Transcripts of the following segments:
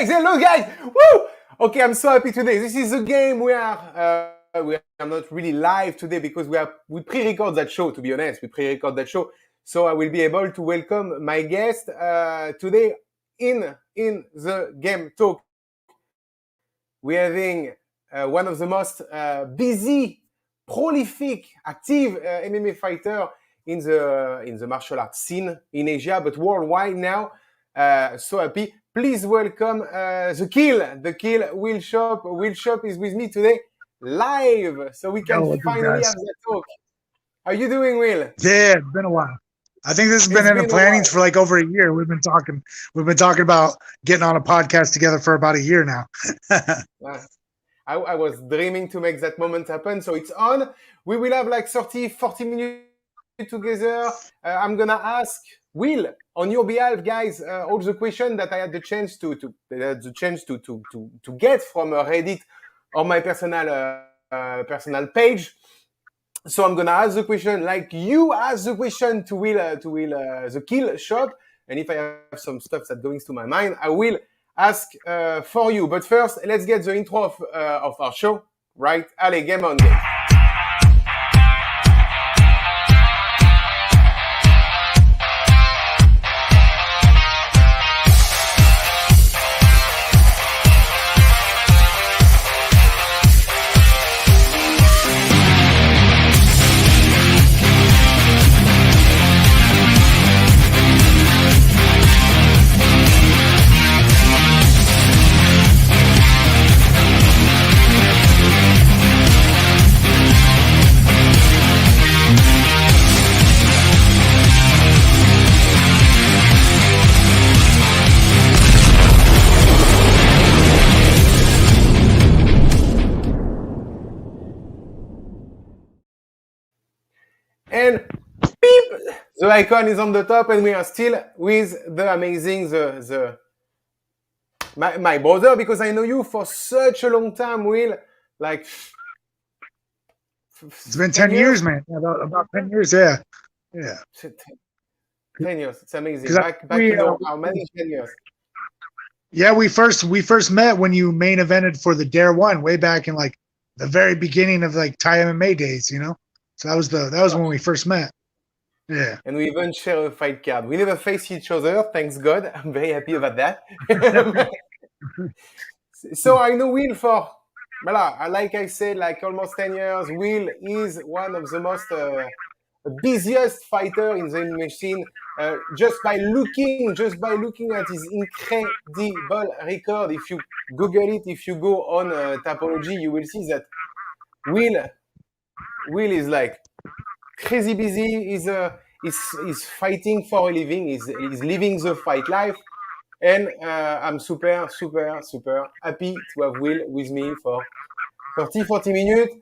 Hello guys! Woo! Okay, I'm so happy today. This is the game. We are not really live today because we pre-record that show. To be honest, we pre-record that show, so I will be able to welcome my guest today in the game talk. We're having one of the most busy, prolific, active MMA fighter in the martial arts scene in Asia, but worldwide now. So happy. Please welcome the Kill, Will Chope. Will Chope is with me today live, so we can finally have that talk. How are you doing, Will? Yeah, it's been a while. I think this has been in the plannings for like over a year. We've been talking about getting on a podcast together for about a year now. I was dreaming to make that moment happen, so it's on. We will have like 30-40 minutes together. I'm gonna ask Will on your behalf, guys, all the questions that I had the chance to get from Reddit or my personal page. So I'm gonna ask the question like you ask the question to Will the Kill Chope, and if I have some stuff that goes to my mind, I will ask for you. But first, let's get the intro of our show. Right? Allez, game on, game. And beep, the icon is on the top, and we are still with the amazing my brother, because I know you for such a long time, Will. Like it's been 10 years, man. About 10 years, yeah. 10 years. It's amazing. Back how many 10 years? Yeah, we first met when you main evented for the Dare One way back in like the very beginning of like Thai MMA days, you know. So that was when we first met. Yeah. And we even share a fight card. We never face each other, thanks God. I'm very happy about that. So I know Will for, like I said, like almost 10 years. Will is one of the most busiest fighter in the MMA scene. Just by looking at his incredible record, if you Google it, if you go on Tapology, you will see that Will is like crazy busy. He's fighting for a living. He's living the fight life, and I'm super happy to have Will with me for 30-40 minutes.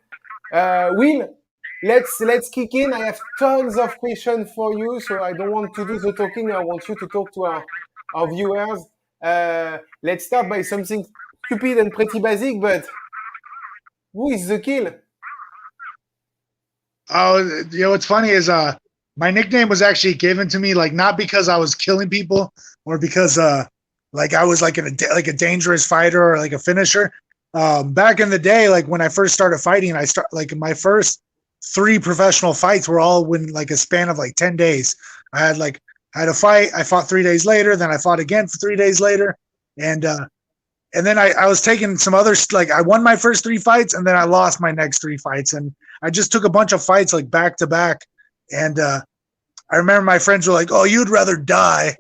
Will, let's kick in. I have tons of questions for you, so I don't want to do the talking. I want you to talk to our viewers. Let's start by something stupid and pretty basic, but who is the kill? Oh, what's funny is my nickname was actually given to me like not because I was killing people or because like I was like a dangerous fighter or like a finisher. Back in the day, like when I first started fighting, my first 3 professional fights were all within like a span of like 10 days. I had a fight, I fought 3 days later, then I fought again for 3 days later, and then I was taking some others. Like I won my first 3 fights, and then I lost my next 3 fights, and I just took a bunch of fights like back to back. And I remember my friends were like, "Oh, you'd rather die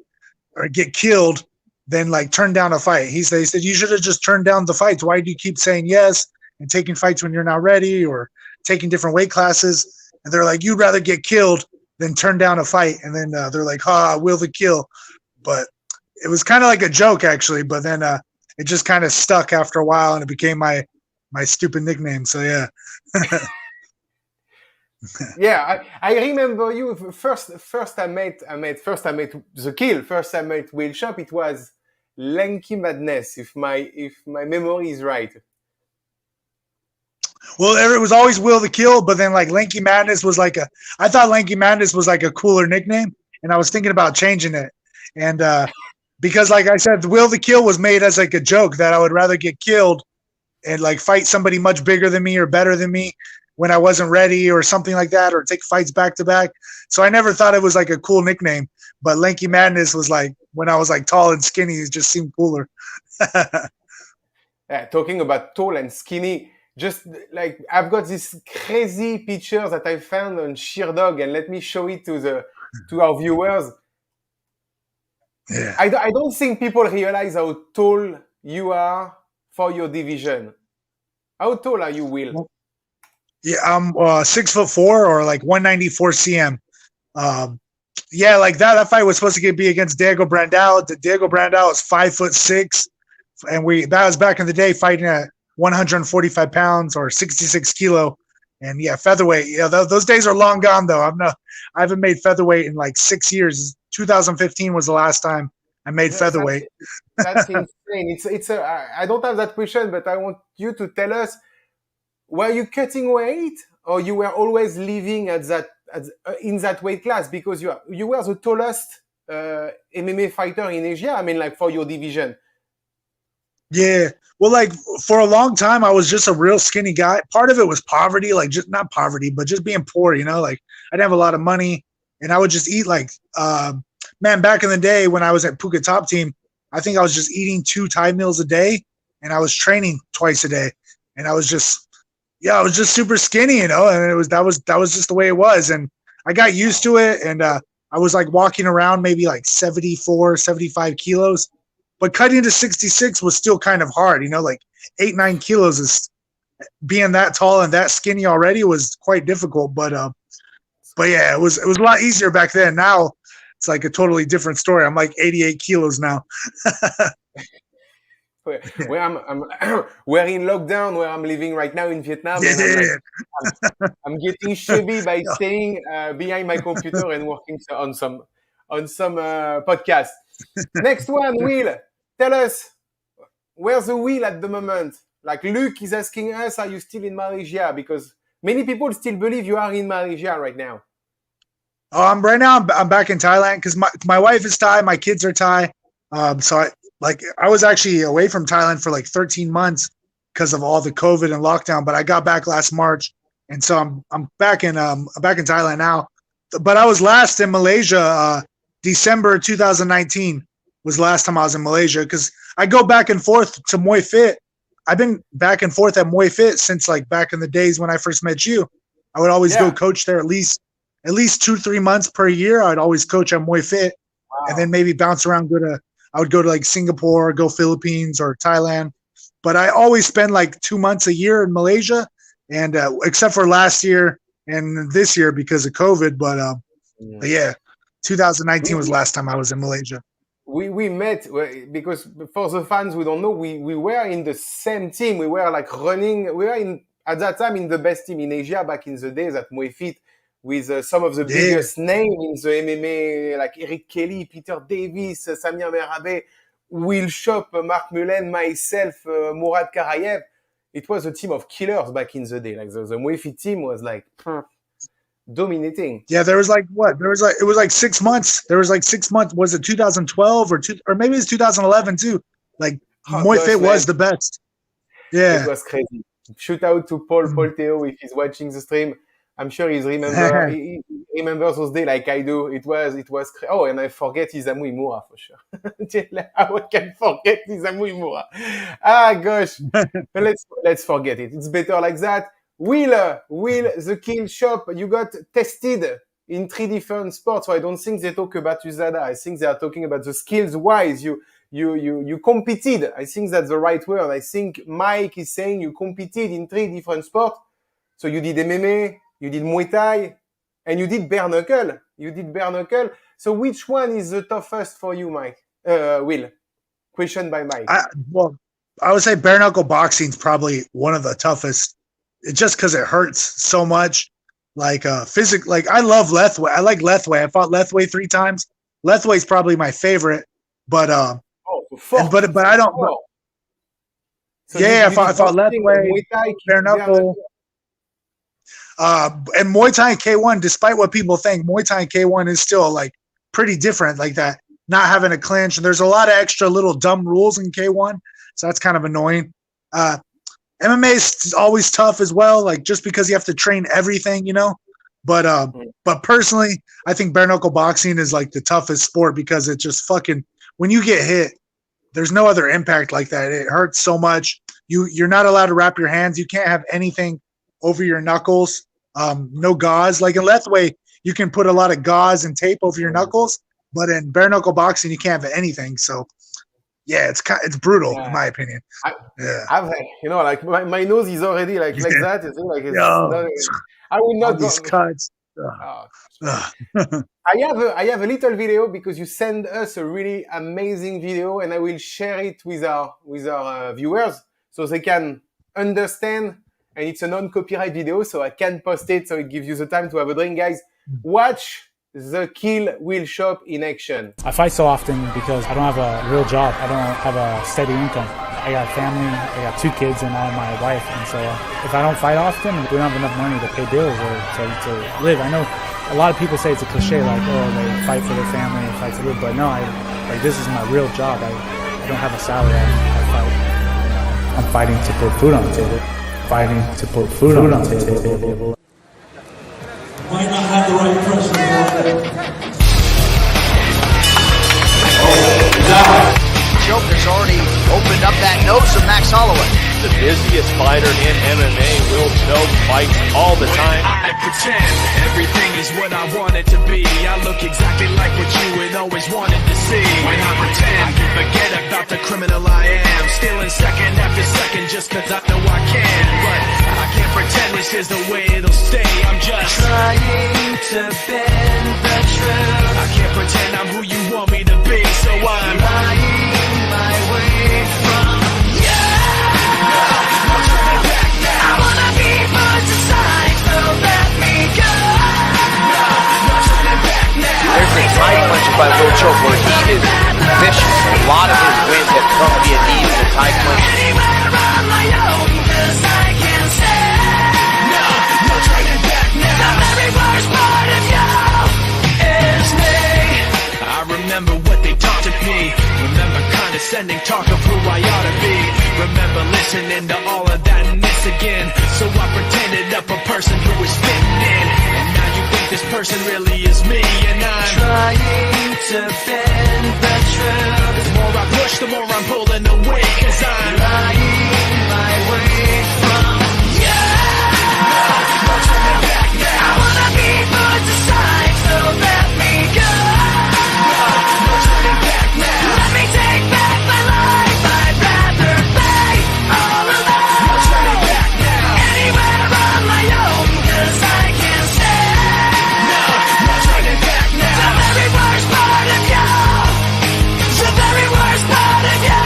or get killed than like turn down a fight." They said you should have just turned down the fights. Why do you keep saying yes and taking fights when you're not ready or taking different weight classes? And they're like, "You'd rather get killed than turn down a fight." And then they're like, Will the kill." But it was kind of like a joke actually. But then it just kind of stuck after a while, and it became my stupid nickname. So yeah. Yeah, I remember you first I met the kill. First I met Will Chope. It was Lanky Madness, if my memory is right. Well, it was always Will the Kill, but then like Lanky Madness was like I thought Lanky Madness was like a cooler nickname, and I was thinking about changing it. And because like I said, Will the Kill was made as like a joke that I would rather get killed and like fight somebody much bigger than me or better than me when I wasn't ready or something like that, or take fights back to back. So I never thought it was like a cool nickname, but Lanky Madness was like when I was like tall and skinny, it just seemed cooler. Yeah, talking about tall and skinny, just like I've got this crazy picture that I found on Sheerdog, and let me show it to our viewers. Yeah. I don't think people realize how tall you are for your division. How tall are you, Will? Yeah, I'm 6'4" or like 194 cm. Yeah, like that fight was supposed to be against Diego Brandao. Diego Brandao is 5'6", and that was back in the day fighting at 145 pounds or 66 kilo. And yeah, featherweight. Yeah, those days are long gone though. I haven't made featherweight in like 6 years. 2015 was the last time I made featherweight. That's insane. I don't have that question, but I want you to tell us: were you cutting weight, or you were always living in that weight class? Because you were the tallest MMA fighter in Asia. I mean, like for your division. Yeah. Well, like for a long time, I was just a real skinny guy. Part of it was poverty, like just not poverty, but just being poor, like I didn't have a lot of money, and I would just eat like, man, back in the day when I was at Phuket Top Team, I think I was just eating 2 Thai meals a day, and I was training twice a day. And I was just super skinny, and that was just the way it was. And I got used to it. And I was like walking around maybe like 74, 75 kilos. But cutting to 66 was still kind of hard, like 8, 9 kilos is being that tall and that skinny already was quite difficult. But yeah, it was a lot easier back then. Now it's like a totally different story. I'm like 88 kilos now. Where we're in lockdown, where I'm living right now in Vietnam, Yeah. and I'm getting chubby by staying behind my computer and working on some podcasts. Next one, Will. Tell us, where's the Will at the moment? Like Luke is asking us, are you still in Malaysia? Because many people still believe you are in Malaysia right now. Right now I'm back in Thailand because my wife is Thai, my kids are Thai. So I was actually away from Thailand for like 13 months because of all the COVID and lockdown, but I got back last March, and so I'm back in Thailand now. But I was last in Malaysia December 2019 was the last time I was in Malaysia, because I go back and forth to MuayFit. I've been back and forth at MuayFit since like back in the days when I first met you. I would always go coach there at least 2-3 months per year. I'd always coach at MuayFit, and then maybe bounce around. I would go to like Singapore, go Philippines or Thailand. But I always spend like 2 months a year in Malaysia, and except for last year and this year because of COVID. But yeah, 2019 was the last time I was in Malaysia. We met because for the fans who don't know, we were in the same team. We were like running. We were at that time in the best team in Asia back in the days at MuayFit, with some of the biggest names in the MMA, like Eric Kelly, Peter Davis, Samir Merabe. Will Chope, Mark Mullen, myself, Murad Karayev. It was a team of killers back in the day. Like the MuayFit team was like dominating. Yeah, there was like what? It was like 6 months. There was like 6 months. Was it 2012 or maybe it's 2011 too? Like MuayFit was the best. Yeah, it was crazy. Shout out to Paul Theo if he's watching the stream. I'm sure he remembers those days like I do. It was oh, and I forget Isamu Imura for sure. How I can forget Isamu Imura? Ah gosh. But let's forget it. It's better like that. Will, the Kill Shop, you got tested in 3 different sports. So I don't think they talk about USADA. I think they are talking about the skills wise. You competed. I think that's the right word. I think Mike is saying you competed in 3 different sports. So you did MMA, you did Muay Thai, and you did bare knuckle. So which one is the toughest for you, Mike? Will? Question by Mike. I would say bare knuckle boxing is probably one of the toughest. It's just because it hurts so much. Like like I love Lethway. I like Lethway. I fought Lethway 3 times. Lethway is probably my favorite, but but I don't. So yeah, I fought Lethway, bare knuckle. And Muay Thai and K1, despite what people think, Muay Thai and K1 is still like pretty different like that, not having a clinch. And there's a lot of extra little dumb rules in K1. So that's kind of annoying. MMA is always tough as well, like just because you have to train everything, you know. But personally, I think bare knuckle boxing is like the toughest sport because it just fucking, when you get hit, there's no other impact like that. It hurts so much. You're not allowed to wrap your hands. You can't have anything over your knuckles. No gauze. Like in Lethway, you can put a lot of gauze and tape over your knuckles, but in bare knuckle boxing, you can't have anything. So yeah, it's brutal in my opinion. I've had, you know, like my nose is already like that. It's like I will not these cuts. I have a little video because you send us a really amazing video, and I will share it with our viewers so they can understand. And it's a non-copyright video, so I can post it, so it gives you the time to have a drink, guys. Watch the Kill Will Chope in action. I fight so often because I don't have a real job. I don't have a steady income. I got a family, I got 2 kids and my wife. And so if I don't fight often, we don't have enough money to pay bills or to live. I know a lot of people say it's a cliche, like, oh, they fight for their family and fight to live. But no, this is my real job. I don't have a salary. I fight. I'm fighting to put food on the table. Fighting to put food on the table. Might not have the right pressure. Chope has already opened up that nose of Max Holloway. The busiest fighter in MMA, Will Chope, fights all the time. I pretend everything is what I want it to be. I look exactly like what you had always wanted to see. When I pretend, I can forget about the criminal I am. Stealing second after second just cause I know I can. But I can't pretend this is the way it'll stay. I'm just trying to bend the truth. I can't pretend I'm who you want me to be. So I'm lying my way from I wanna be put aside, so let me go. No turning back now. There's a tight punches by Will Chope where he is vicious. A lot of his wins have come via knees and tight punches. Anywhere on my own, cause I can say no turning back now. The very worst part of you is me. I remember what they taught to me. Remember condescending talk of who I ought to be. Remember listening to all of that and this again. So I pretended up a person who was fitting in. And now you think this person really is me. And I'm trying to bend the truth. The more I push, the more I'm pulling away. Cause I'm lying my way from you. No turning back now. I wanna be put aside, so let me go. No turning back now. Let me take back my life. I'd rather pay all alone. No turning back now. Anywhere on my own, cause I can say no turning back now. The very worst part of you. The very worst part of you.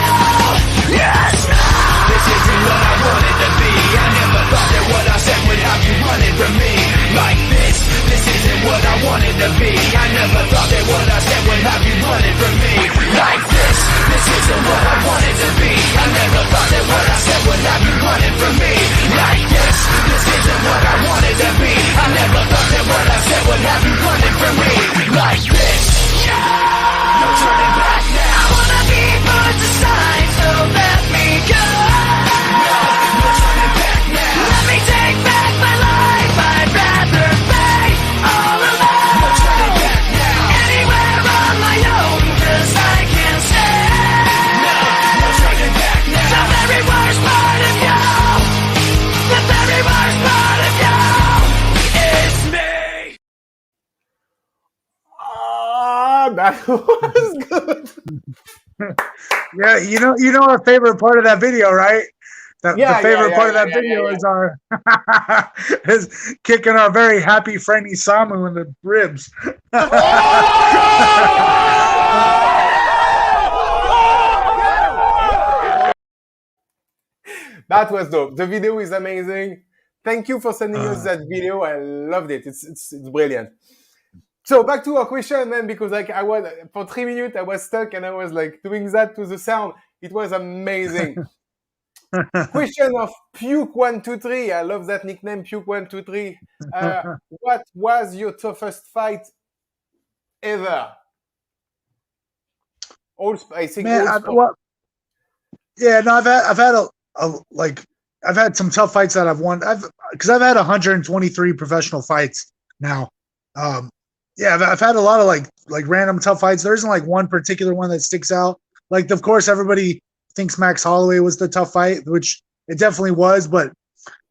That was good. Yeah, you know our favorite part of that video, right? The favorite part of that video is our is kicking our very happy friend Isamu in the ribs. That was dope. The video is amazing. Thank you for sending us that video. I loved it. It's brilliant. So back to our question, man, because like I was for 3 minutes I was stuck and I was like doing that to the sound. It was amazing. Question of Puke123. I love that nickname, Puke123. What was your toughest fight ever? I think Man, all I've had some tough fights that I've won. Because I've had 123 professional fights now. I've had a lot of like random tough fights. There isn't like one particular one that sticks out. Like, of course, everybody thinks Max Holloway was the tough fight, which it definitely was. But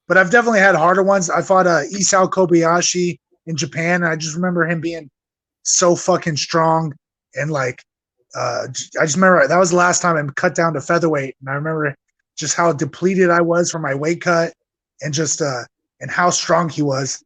I've definitely had harder ones. I fought Isao Kobayashi in Japan, and I just remember him being so fucking strong. And like, I just remember that was the last time I cut down to featherweight, and I remember just how depleted I was from my weight cut, and just and how strong he was.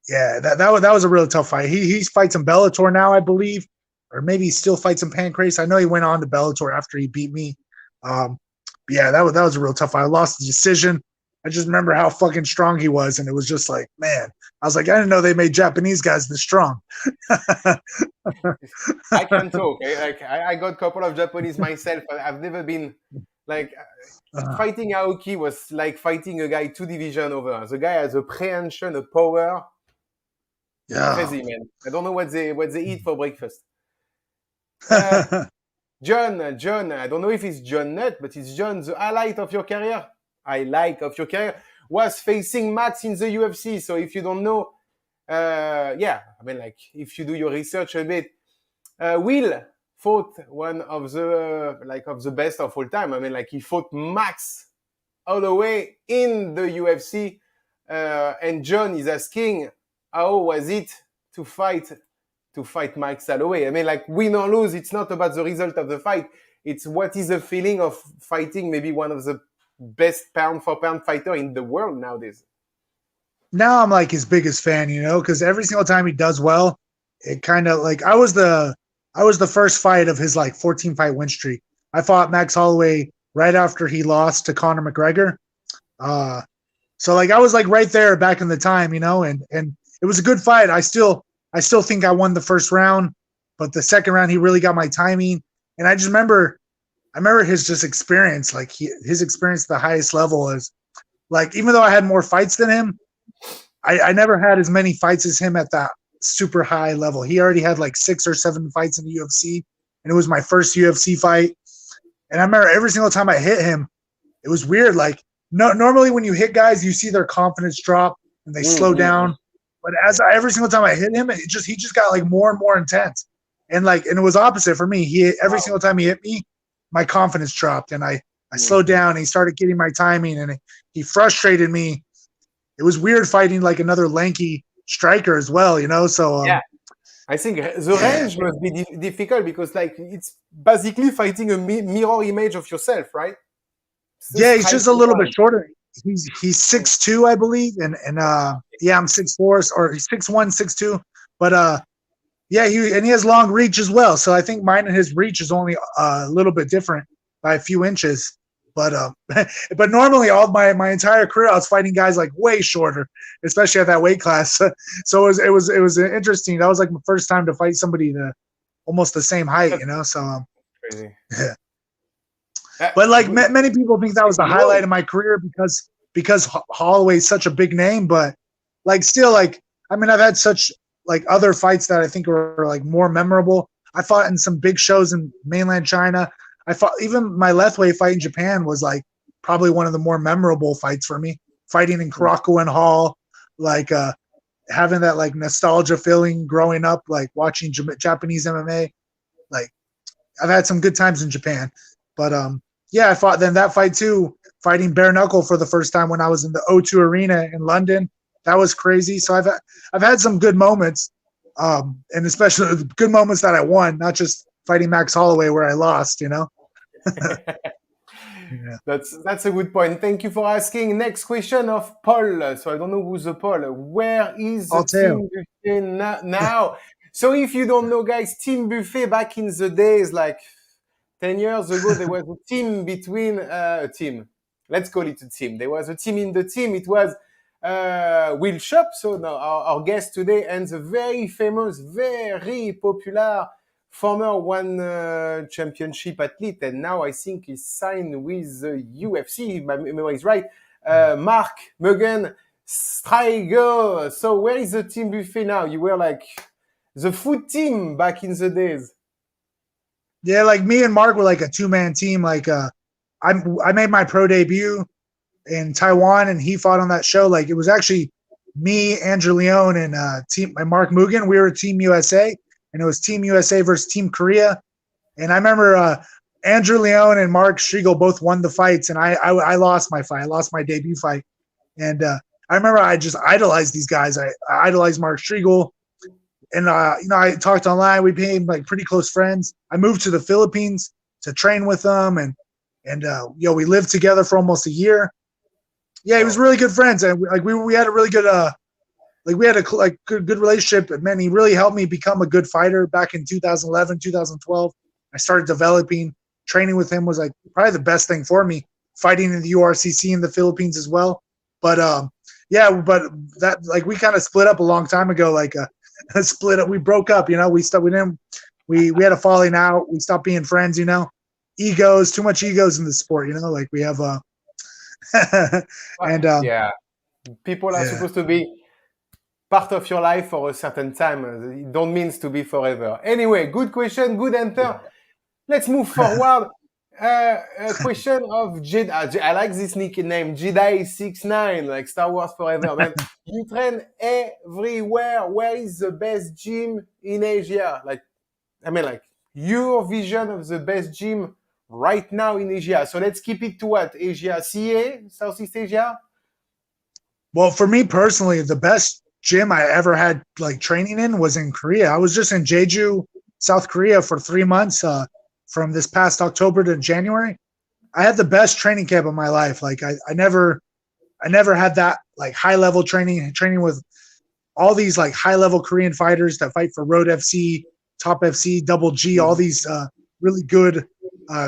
Yeah, that was a really tough fight. He fights in Bellator now, I believe, or maybe he still fights in Pancrase. I know he went on to Bellator after he beat me. Yeah, that was a real tough fight. I lost the decision. I just remember how fucking strong he was, and it was just like, man, I was like, I didn't know they made Japanese guys this strong. I can talk. I got a couple of Japanese myself. I've never been like fighting Aoki was like fighting a guy 2 divisions over. The guy has a prehension, a power. Yeah, crazy, man. I don't know what they eat for breakfast. John, I don't know if it's John Nutt, but it's John. The highlight of your career was facing Max in the UFC. So if you don't know, I mean, like if you do your research a bit, Will fought one of the best of all time. I mean, like he fought Max Holloway in the UFC, and John is asking, how was it to fight Max Holloway? I mean, like win or lose, it's not about the result of the fight. It's what is the feeling of fighting maybe one of the best pound for pound fighter in the world nowadays. Now I'm like his biggest fan, because every single time he does well, it kind of like I was the first fight of his like 14 fight win streak. I fought Max Holloway right after he lost to Conor McGregor. So like I was like right there back in the time, and it was a good fight. I still think I won the first round, but the second round he really got my timing. And I remember his just experience, like his experience at the highest level is like, even though I had more fights than him, I never had as many fights as him at that super high level. He already had like 6 or 7 fights in the UFC, and it was my first UFC fight. And I remember every single time I hit him, it was weird. Like normally when you hit guys, you see their confidence drop and they slow down. But every single time I hit him, he just got like more and more intense. And it was opposite for me. Every single time he hit me, my confidence dropped, and I slowed down, and he started getting my timing, and he frustrated me. It was weird fighting like another lanky striker as well, So yeah, I think the range must be difficult because like it's basically fighting a mirror image of yourself, right? He's just a little bit shorter. He's 6'2", I believe, and I'm 6'4", or he's 6'1", 6'2", but he has long reach as well. So I think mine and his reach is only a little bit different by a few inches. But but normally all my entire career I was fighting guys like way shorter, especially at that weight class. So it was interesting. That was like my first time to fight somebody almost the same height, So crazy. Yeah. But like many people think that was the highlight of my career because Holloway's such a big name. But like still, like I mean, I've had such like other fights that I think are like more memorable. I fought in some big shows in mainland China. I fought, even my Lethway fight in Japan was like probably one of the more memorable fights for me. Fighting in Korakuen Hall, like having that like nostalgia feeling growing up, like watching Japanese MMA. Like I've had some good times in Japan, but I fought then that fight too, fighting bare knuckle for the first time when I was in the O2 Arena in London. That was crazy. So I've had some good moments. And especially the good moments that I won, not just fighting Max Holloway where I lost, you know? Yeah. That's a good point. Thank you for asking. Next question of Paul. So I don't know who's the Paul. Where is the I'll tell. Team Buffet now? So if you don't know, guys, Team Buffet back in the days, like 10 years ago, there was a team between a team. Let's call it a team. There was a team in the team. It was Will Chope, so now our guest today, and the very famous, very popular former one championship athlete, and now I think he's signed with the UFC, if my memory is right, Mark Mugen Strigo. So where is the Team Buffet now? You were like the food team back in the days. Yeah, like me and Mark were like a two-man team. Like I made my pro debut in Taiwan, and he fought on that show. Like it was actually me, Andrew Leone, and Mark Mugen. We were Team USA, and it was Team USA versus Team Korea. And I remember Andrew Leone and Mark Striegel both won the fights, and I lost my fight. I lost my debut fight, and I remember I just idolized these guys. I idolized Mark Striegel, and you know, I talked online. We became like pretty close friends. I moved to the Philippines to train with them, and you know, we lived together for almost a year. Yeah, he was really good friends, and we had a really good we had a good relationship. And man, he really helped me become a good fighter back in 2011, 2012. I started developing. Training with him was like probably the best thing for me. Fighting in the URCC in the Philippines as well. But yeah, but that like we kind of split up a long time ago. Like split up, we broke up. You know, we had a falling out. We stopped being friends. You know, egos, too much egos in the sport. You know, like we have and yeah, people are supposed to be part of your life for a certain time. It don't mean to be forever. Anyway, good question, good answer. Yeah. Let's move forward. A question of Jedi. I like this nickname, Jedi 69, like Star Wars forever. Man, you train everywhere. Where is the best gym in Asia? Like, I mean, like your vision of the best gym right now in Asia. So let's keep it to what? Asia, CA, Southeast Asia? Well, for me personally, the best gym I ever had like training in was in Korea. I was just in Jeju, South Korea for 3 months. From this past October to January, I had the best training camp of my life. Like I never had that like high level training with all these like high level Korean fighters that fight for Road FC, Top FC, Double G, all these really good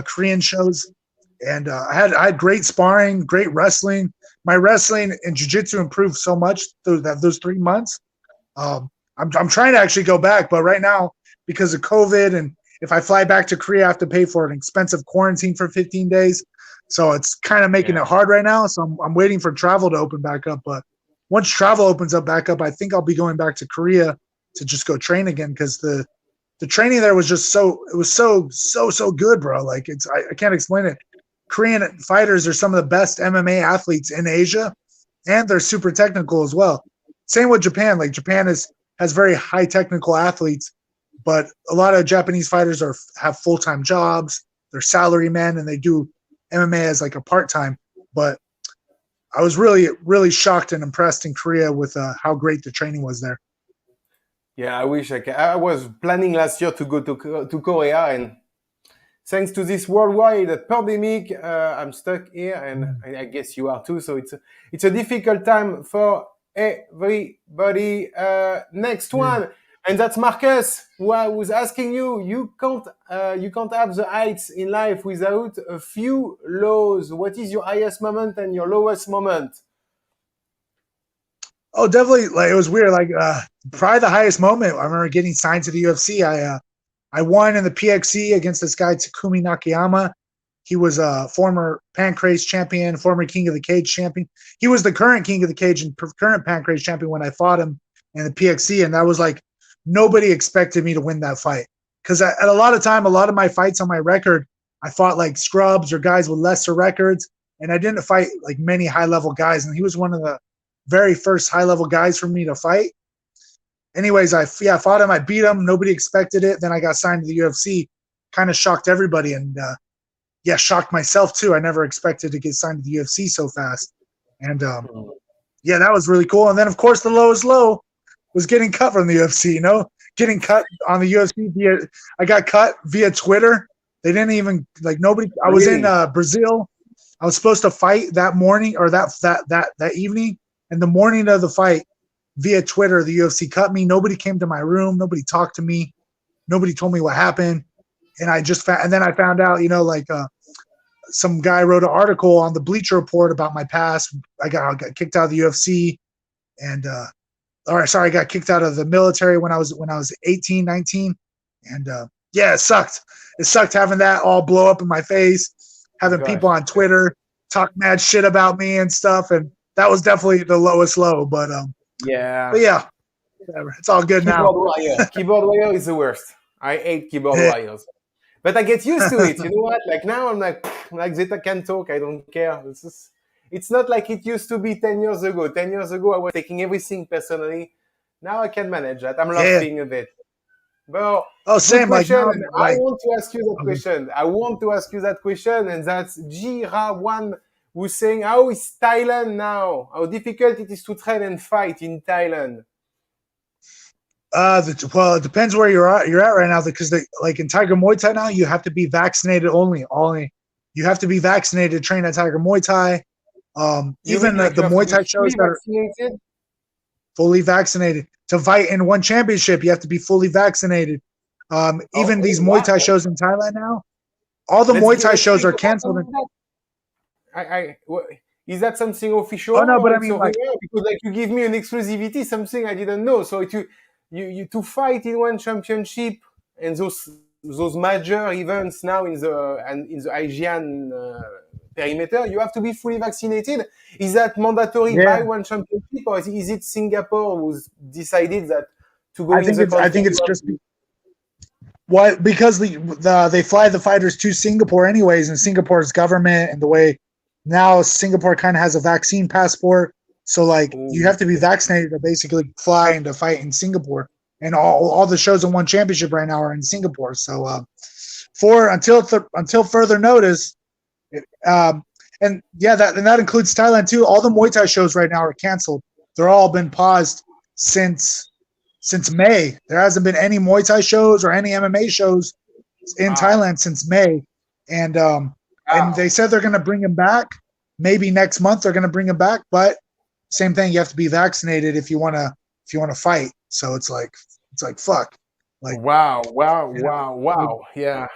Korean shows. And I had great sparring, great wrestling. My wrestling and jiu-jitsu improved so much through those 3 months. I'm trying to actually go back, but right now because of COVID and if I fly back to Korea, I have to pay for an expensive quarantine for 15 days. So it's kind of making it hard right now. So I'm waiting for travel to open back up. But once travel opens up back up, I think I'll be going back to Korea to just go train again because the training there was just so good, bro. Like I can't explain it. Korean fighters are some of the best MMA athletes in Asia, and they're super technical as well. Same with Japan. Like Japan has very high technical athletes. But a lot of Japanese fighters have full-time jobs. They're salary men, and they do MMA as like a part-time. But I was really, really shocked and impressed in Korea with how great the training was there. Yeah, I wish I was planning last year to go to Korea, and thanks to this worldwide pandemic, I'm stuck here, and I guess you are too. So it's a difficult time for everybody. Next one. And that's Marcus, who was asking you. You can't have the heights in life without a few lows. What is your highest moment and your lowest moment? Oh, definitely. Like it was weird. Like probably the highest moment. I remember getting signed to the UFC. I won in the PXC against this guy Takumi Nakayama. He was a former Pancrase champion, former King of the Cage champion. He was the current King of the Cage and current Pancrase champion when I fought him in the PXC, and that was like. Nobody expected me to win that fight because at a lot of my fights on my record, I fought like scrubs or guys with lesser records, and I didn't fight like many high-level guys, and he was one of the very first high-level guys for me to fight. Anyways, I fought him. I beat him. Nobody expected it. Then I got signed to the UFC. Kind of shocked everybody, and shocked myself too. I never expected to get signed to the UFC so fast, and that was really cool. And then of course the lowest low was getting cut from the UFC, you know, getting cut on the UFC I got cut via Twitter. They didn't even nobody. I was in Brazil. I was supposed to fight that morning or that evening, and the morning of the fight, via Twitter, the UFC cut me. Nobody came to my room. Nobody talked to me. Nobody told me what happened, and and then I found out, some guy wrote an article on the Bleacher Report about my past. I got kicked out of the UFC, and I got kicked out of the military when I was 18, 19, and it sucked. It sucked having that all blow up in my face, having people on Twitter talk mad shit about me and stuff, and that was definitely the lowest low. But yeah, whatever. It's all good now. Keyboard warrior is the worst. I hate keyboard warriors. But I get used to it. You know what? Like now I'm like Zeta can talk. I don't care. It's not like it used to be 10 years ago. 10 years ago, I was taking everything personally. Now I can manage that. I'm laughing a bit. But same. Question, I want to ask you that question. I want to ask you that question. And that's Jira1 who's saying, how is Thailand now? How difficult it is to train and fight in Thailand? Well, it depends where you're at right now, because in Tiger Muay Thai now, you have to be vaccinated only. You have to be vaccinated to train at Tiger Muay Thai. Even the Muay Thai shows that are fully vaccinated to fight in one championship, you have to be fully vaccinated. Even these Muay Thai shows in Thailand now, all the Muay Thai shows are canceled. Is that something official? Oh no, but I mean, because you give me an exclusivity, something I didn't know. So you to fight in one championship and those major events now in the Asian perimeter, you have to be fully vaccinated. Is that mandatory by one championship, or is it Singapore who's decided that to go? I think it's just because they fly the fighters to Singapore anyways, and Singapore's government and the way now Singapore kind of has a vaccine passport. So you have to be vaccinated to basically fly and to fight in Singapore, and all the shows in one championship right now are in Singapore. So until further notice, that includes Thailand too. All the Muay Thai shows right now are canceled. They're all been paused since May. There hasn't been any Muay Thai shows or any MMA shows in Thailand since May, and they said they're going to bring him back. Maybe next month they're going to him back, but same thing. You have to be vaccinated if you want to fight. So it's like fuck. Wow. Yeah.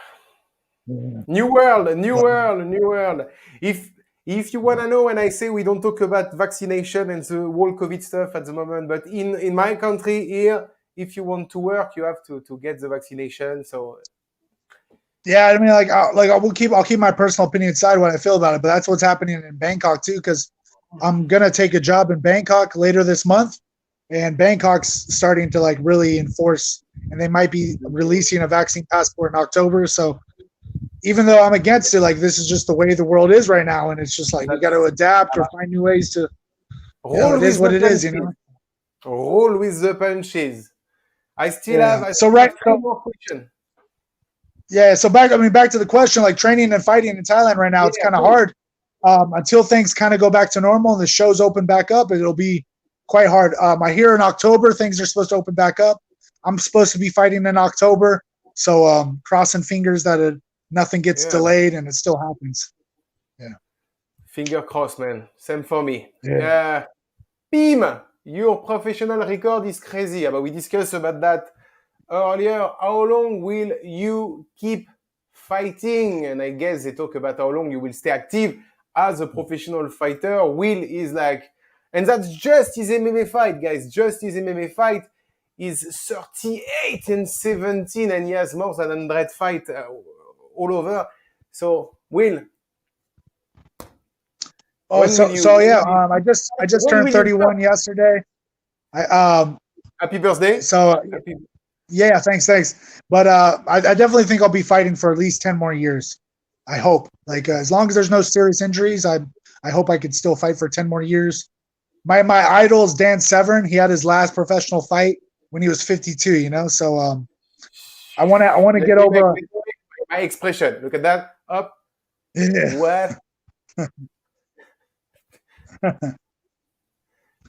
New world. If you want to know, when I say we don't talk about vaccination and the whole COVID stuff at the moment, but in my country here, if you want to work, you have to get the vaccination. So yeah, I mean, I'll keep my personal opinion aside what I feel about it, but that's what's happening in Bangkok too, because I'm gonna take a job in Bangkok later this month, and Bangkok's starting to really enforce, and they might be releasing a vaccine passport in October. So even though I'm against it, this is just the way the world is right now, and it's just we got to adapt or find new ways to. It is what it is, Roll with the punches. I still have three more questions. Yeah, so back to the question, training and fighting in Thailand right now, it's kind of hard. Until things kind of go back to normal and the shows open back up, it'll be quite hard. I hear in October things are supposed to open back up. I'm supposed to be fighting in October, so crossing fingers that nothing gets delayed and it still happens. Yeah. Finger crossed, man. Same for me. Yeah. Pim, your professional record is crazy. But we discussed about that earlier. How long will you keep fighting? And I guess they talk about how long you will stay active as a professional fighter. Will is and that's just his MMA fight, guys. Just his MMA fight is 38-17, and he has more than 100 fights all over. So, Will. I just turned 31 yesterday. Happy birthday. Yeah, thanks. But I definitely think I'll be fighting for at least 10 more years. I hope. As long as there's no serious injuries, I hope I could still fight for 10 more years. My idol is Dan Severn. He had his last professional fight when he was 52, So I want to get over my expression. Look at that. Up. Yeah. What?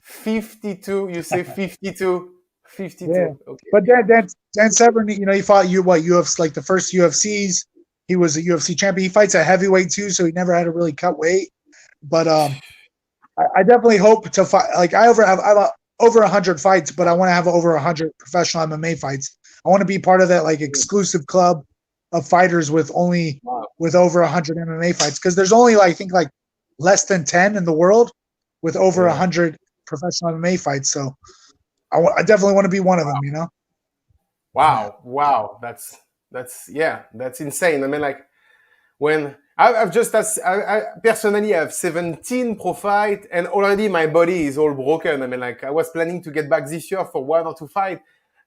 52. You say 52. 52. Yeah. Okay. But Dan Severn, he fought UFC, like the first UFCs. He was a UFC champion. He fights at heavyweight too, so he never had to really cut weight. But I definitely hope to fight. Like I have over 100 fights, but I want to have over 100 professional MMA fights. I want to be part of that like exclusive club of fighters with over 100 MMA fights, because there's only I think like less than 10 in the world with over 100 professional MMA fights. So I definitely want to be one of them. Wow. That's insane. I mean, like when I've just I personally have 17 pro fight, and already my body is all broken. I mean, like I was planning to get back this year for 1 or 2 fight,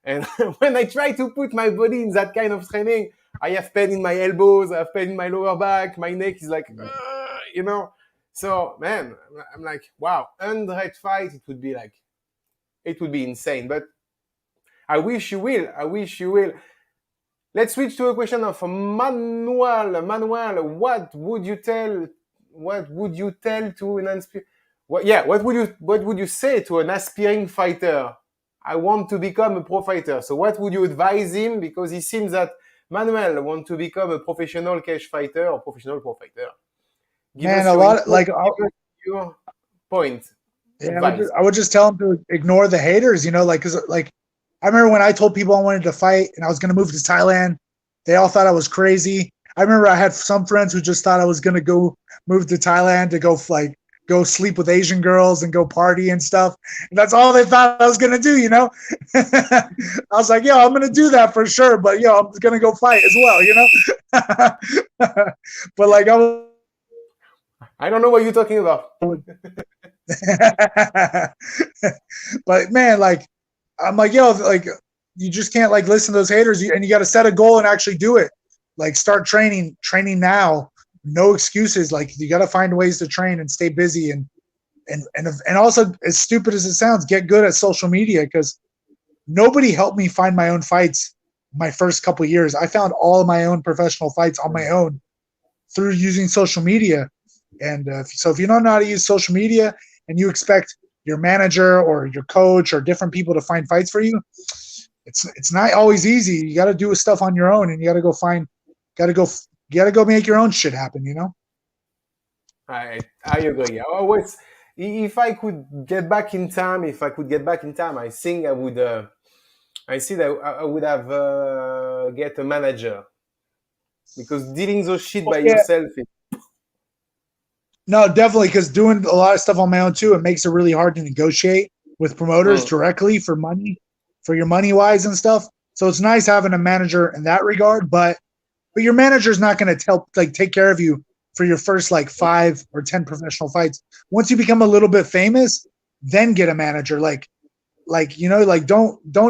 and when I try to put my body in that kind of training, I have pain in my elbows, I have pain in my lower back, my neck is like, So man, I'm like, wow, 100 fights, it would be insane. But I wish you will. Let's switch to a question of Manuel. Manuel, what would you tell to an what would you say to an aspiring fighter? I want to become a pro fighter. So what would you advise him? Because it seems that Manuel wants to become a professional cage fighter or professional pro fighter. Give us your point. Yeah, I would just tell him to ignore the haters, because I remember when I told people I wanted to fight and I was going to move to Thailand, they all thought I was crazy. I remember I had some friends who just thought I was going to go move to Thailand to go sleep with Asian girls and go party and stuff. And that's all they thought I was going to do, I was like, I'm going to do that for sure. But, I'm going to go fight as well, But I don't know what you're talking about. But man, I'm like, you just can't listen to those haters, and you got to set a goal and actually do it. Start training now. No excuses. You got to find ways to train and stay busy, and also, as stupid as it sounds, get good at social media, because nobody helped me find my own fights my first couple of years. I found all of my own professional fights on my own through using social media. And so if you don't know how to use social media and you expect your manager or your coach or different people to find fights for you, it's not always easy. You got to do stuff on your own, and you got to go make your own shit happen, I agree. If I could get back in time, I think I would. I would have get a manager, because dealing those shit by yourself. No, definitely, because doing a lot of stuff on my own too, it makes it really hard to negotiate with promoters directly for your money wise and stuff. So it's nice having a manager in that regard, but your manager's not going to take care of you for your first 5 or 10 professional fights. Once you become a little bit famous, then get a manager. Don't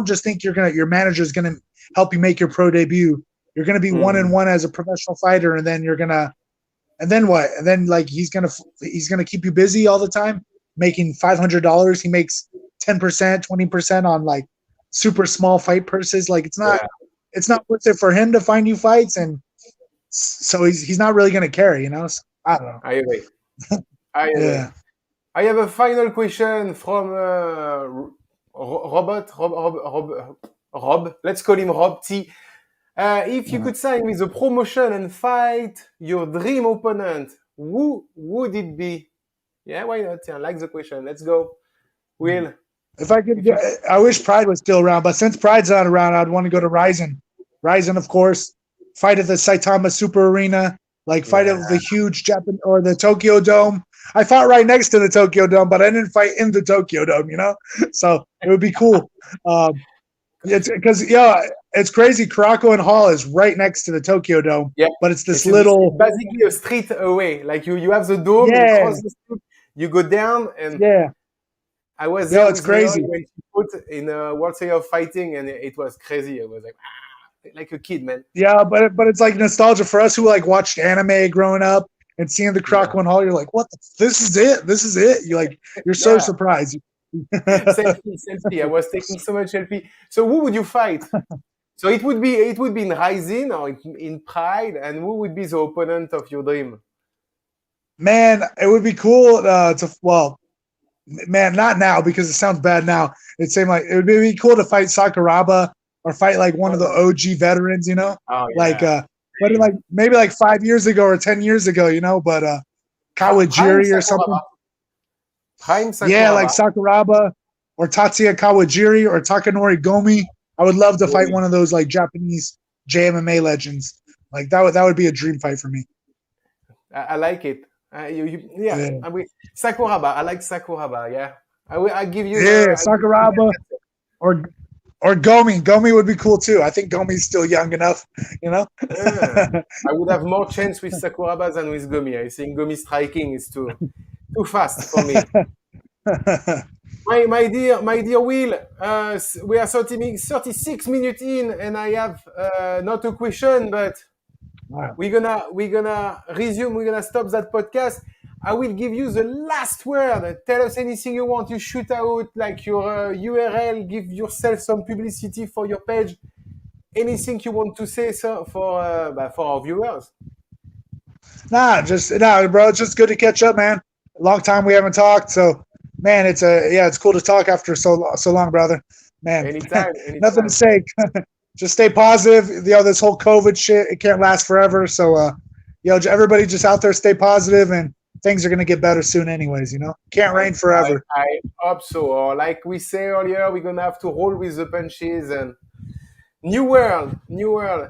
just think your manager's gonna help you make your pro debut. You're gonna be 1-1 as a professional fighter, and then and then what? And then he's gonna keep you busy all the time, making $500. He makes 10%, 20% on super small fight purses. It's not worth it for him to find you fights, and so he's not really gonna care, So, I don't know. I agree. Yeah. I have a final question from Rob. Let's call him Rob T. If you could sign with a promotion and fight your dream opponent, who would it be? Yeah, why not? I like the question. Let's go. Will. If I could, I wish Pride was still around, but since Pride's not around, I'd want to go to Ryzen. Ryzen, of course. Fight at the Saitama Super Arena. Fight at the huge Japan or the Tokyo Dome. I fought right next to the Tokyo Dome, but I didn't fight in the Tokyo Dome, So it would be cool. It's because it's crazy. Caraco and Hall is right next to the Tokyo Dome, but it's this little basically a street away. You have the dome, you cross the street, you go down, and I was there. It's crazy. When she put in a World Series of Fighting, and it was crazy. I was like a kid, man. Yeah, but it's nostalgia for us who watched anime growing up and seeing the Caraco and Hall. You're like, what? This is it. This is it. You're so surprised. selfie. I was taking so much selfie. So who would you fight? So it would be in Ryzen or in Pride, and who would be the opponent of your dream? Man, it would be cool Man, not now because it sounds bad now. It seemed like it would be cool to fight Sakuraba or fight like one of the OG veterans, you know, Oh, yeah. like but like maybe like 5 years ago or 10 years ago, you know, but Kawajiri or something. Prime Sakuraba. Yeah, like Sakuraba or Tatsuya Kawajiri or Takanori Gomi. I would love to fight one of those like Japanese JMMA legends. Like that would be a dream fight for me. I like it. Sakuraba. I like Sakuraba. Yeah, I give you. Sakuraba or Gomi. Gomi would be cool too. I think Gomi's still young enough, you know. I would have more chance with Sakuraba than with Gomi. I think Gomi striking is too fast for me. My dear Will, we are 36 minutes in, and I have not a question, but we're gonna resume. We're gonna stop that podcast. I will give you the last word. Tell us anything you want. You shoot out like your URL. Give yourself some publicity for your page. Anything you want to say, sir, for our viewers? Bro. It's just good to catch up, man. Long time we haven't talked, so man, it's cool to talk after so long, brother. Man, anytime. Nothing to say. Just stay positive. You know, this whole COVID shit, it can't last forever. So, everybody just out there, stay positive, and things are going to get better soon anyways, you know? Can't rain forever. I hope so. Or like we say earlier, we're going to have to roll with the punches and new world. Yeah.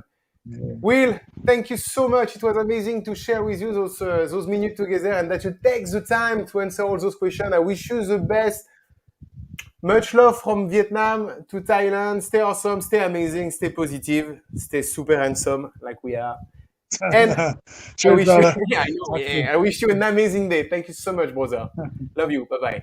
Will, thank you so much. It was amazing to share with you those minutes together and that you take the time to answer all those questions. I wish you the best. Much love from Vietnam to Thailand. Stay awesome, stay amazing, stay positive, stay super handsome like we are. And Cheers, I wish you an amazing day. Thank you so much, brother. Love you. Bye-bye.